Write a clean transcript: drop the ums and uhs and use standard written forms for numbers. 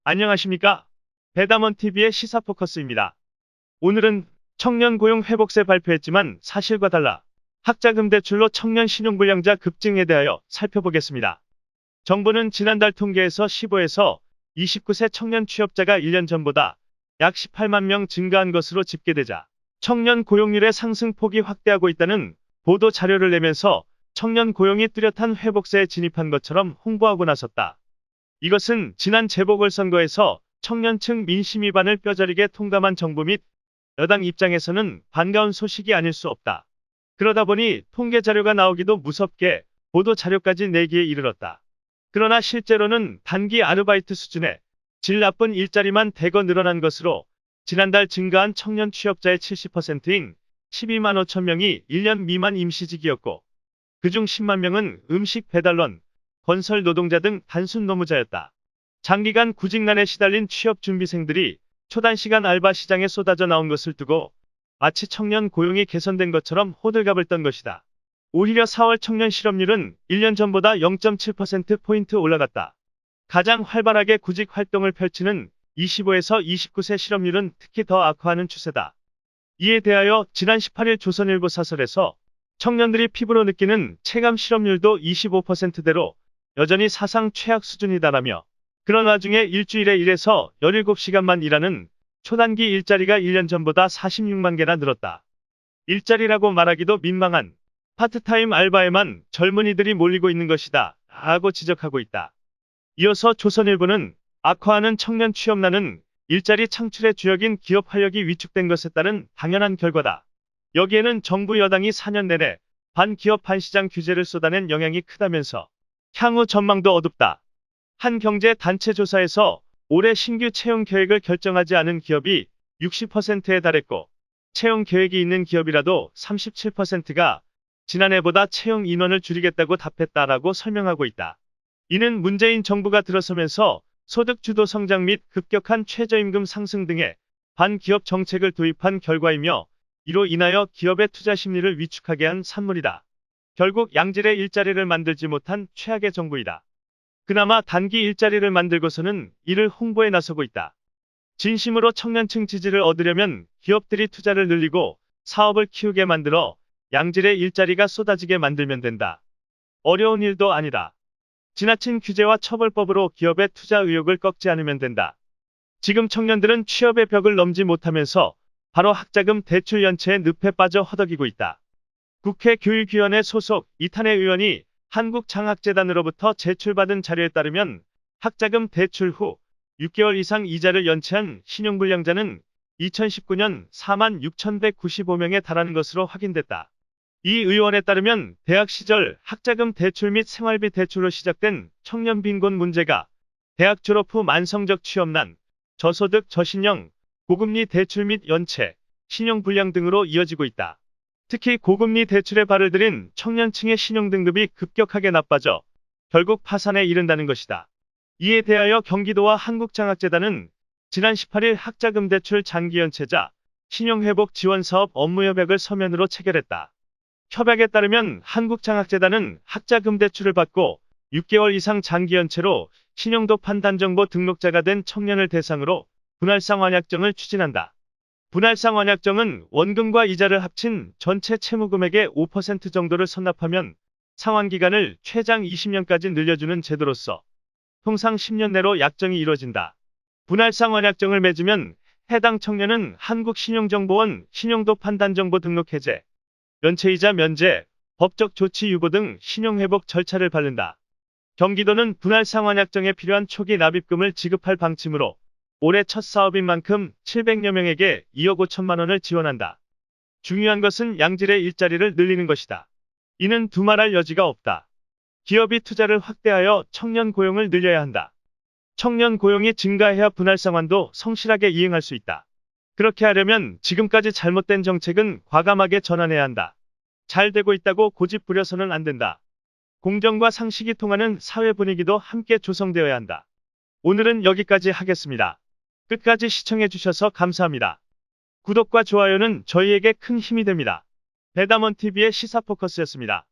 안녕하십니까? 배담원TV의 시사포커스입니다. 오늘은 청년 고용 회복세 발표했지만 사실과 달라 학자금 대출로 청년 신용불량자 급증에 대하여 살펴보겠습니다. 정부는 지난달 통계에서 15에서 29세 청년 취업자가 1년 전보다 약 18만 명 증가한 것으로 집계되자 청년 고용률의 상승폭이 확대하고 있다는 보도 자료를 내면서 청년 고용이 뚜렷한 회복세에 진입한 것처럼 홍보하고 나섰다. 이것은 지난 재보궐선거에서 청년층 민심 위반을 뼈저리게 통감한 정부 및 여당 입장에서는 반가운 소식이 아닐 수 없다. 그러다 보니 통계 자료가 나오기도 무섭게 보도 자료까지 내기에 이르렀다. 그러나 실제로는 단기 아르바이트 수준의 질 나쁜 일자리만 대거 늘어난 것으로 지난달 증가한 청년 취업자의 70%인 12만 5천 명이 1년 미만 임시직이었고 그중 10만 명은 음식 배달원, 건설 노동자 등 단순 노무자였다. 장기간 구직난에 시달린 취업준비생들이 초단시간 알바 시장에 쏟아져 나온 것을 두고 마치 청년 고용이 개선된 것처럼 호들갑을 떤 것이다. 오히려 4월 청년 실업률은 1년 전보다 0.7%포인트 올라갔다. 가장 활발하게 구직 활동을 펼치는 25에서 29세 실업률은 특히 더 악화하는 추세다. 이에 대하여 지난 18일 조선일보 사설에서 청년들이 피부로 느끼는 체감 실업률도 25%대로 여전히 사상 최악 수준이다라며 그런 와중에 일주일에 1에서 17시간만 일하는 초단기 일자리가 1년 전보다 46만 개나 늘었다. 일자리라고 말하기도 민망한 파트타임 알바에만 젊은이들이 몰리고 있는 것이다 라고 지적하고 있다. 이어서 조선일보는 악화하는 청년 취업난은 일자리 창출의 주역인 기업 활력이 위축된 것에 따른 당연한 결과다. 여기에는 정부 여당이 4년 내내 반기업 반시장 규제를 쏟아낸 영향이 크다면서 향후 전망도 어둡다. 한 경제단체 조사에서 올해 신규 채용 계획을 결정하지 않은 기업이 60%에 달했고 채용 계획이 있는 기업이라도 37%가 지난해보다 채용 인원을 줄이겠다고 답했다라고 설명하고 있다. 이는 문재인 정부가 들어서면서 소득주도 성장 및 급격한 최저임금 상승 등의 반기업 정책을 도입한 결과이며 이로 인하여 기업의 투자 심리를 위축하게 한 산물이다. 결국 양질의 일자리를 만들지 못한 최악의 정부이다. 그나마 단기 일자리를 만들고서는 이를 홍보에 나서고 있다. 진심으로 청년층 지지를 얻으려면 기업들이 투자를 늘리고 사업을 키우게 만들어 양질의 일자리가 쏟아지게 만들면 된다. 어려운 일도 아니다. 지나친 규제와 처벌법으로 기업의 투자 의욕을 꺾지 않으면 된다. 지금 청년들은 취업의 벽을 넘지 못하면서 바로 학자금 대출 연체의 늪에 빠져 허덕이고 있다. 국회 교육위원회 소속 이탄혜 의원이 한국장학재단으로부터 제출받은 자료에 따르면 학자금 대출 후 6개월 이상 이자를 연체한 신용불량자는 2019년 46,195명에 달하는 것으로 확인됐다. 이 의원에 따르면 대학 시절 학자금 대출 및 생활비 대출로 시작된 청년 빈곤 문제가 대학 졸업 후 만성적 취업난, 저소득 저신용, 고금리 대출 및 연체, 신용불량 등으로 이어지고 있다. 특히 고금리 대출에 발을 들인 청년층의 신용등급이 급격하게 나빠져 결국 파산에 이른다는 것이다. 이에 대하여 경기도와 한국장학재단은 지난 18일 학자금 대출 장기연체자 신용회복 지원사업 업무협약을 서면으로 체결했다. 협약에 따르면 한국장학재단은 학자금 대출을 받고 6개월 이상 장기연체로 신용도 판단정보 등록자가 된 청년을 대상으로 분할상 완약정을 추진한다. 분할상 완약정은 원금과 이자를 합친 전체 채무금액의 5% 정도를 선납하면 상환기간을 최장 20년까지 늘려주는 제도로서 통상 10년 내로 약정이 이루어진다. 분할상 완약정을 맺으면 해당 청년은 한국신용정보원 신용도 판단정보 등록 해제, 연체이자 면제, 법적 조치 유보 등 신용회복 절차를 밟는다. 경기도는 분할상 완약정에 필요한 초기 납입금을 지급할 방침으로 올해 첫 사업인 만큼 700여 명에게 2억 5천만 원을 지원한다. 중요한 것은 양질의 일자리를 늘리는 것이다. 이는 두말할 여지가 없다. 기업이 투자를 확대하여 청년 고용을 늘려야 한다. 청년 고용이 증가해야 분할상환도 성실하게 이행할 수 있다. 그렇게 하려면 지금까지 잘못된 정책은 과감하게 전환해야 한다. 잘 되고 있다고 고집 부려서는 안 된다. 공정과 상식이 통하는 사회 분위기도 함께 조성되어야 한다. 오늘은 여기까지 하겠습니다. 끝까지 시청해주셔서 감사합니다. 구독과 좋아요는 저희에게 큰 힘이 됩니다. 배담원TV의 시사포커스였습니다.